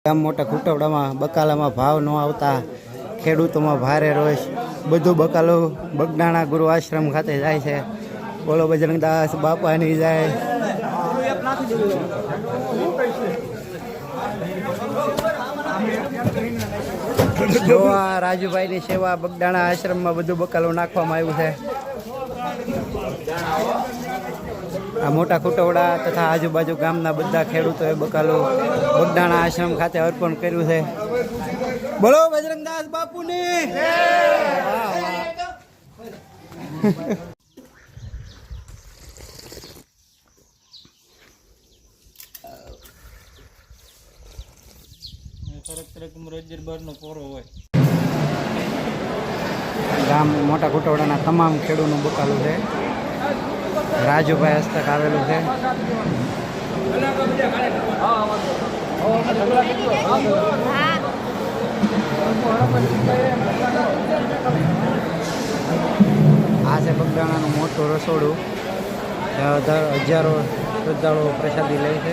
ગામ મોટા ખૂટવડામાં બકાલામાં ભાવ ન આવતા ખેડૂતોમાં ભારે રોષ. બધું બકાલું બગદાણા ગુરુ આશ્રમ ખાતે જાય છે. બોલો બજરંગદાસ બાપાની જાય. જો આ રાજુભાઈની સેવા બગદાણા આશ્રમમાં બધું બકાલું નાખવામાં આવ્યું છે. આ મોટા ખૂટવડા તથા આજુબાજુ ગામના બધા ખેડૂતોએ બકાલું બગદાણા આશ્રમ ખાતે અર્પણ કર્યું છે. બોલો બજરંગદાસ બાપુની. ગામ મોટા ખૂટવડાના તમામ ખેડૂતનું બકાલું છે. રાજુભાઈ હસ્તક આવેલું છે. આ છે બગદાણાનું મોટું રસોડું. હજારો શ્રદ્ધાળુઓ પ્રસાદી લે છે.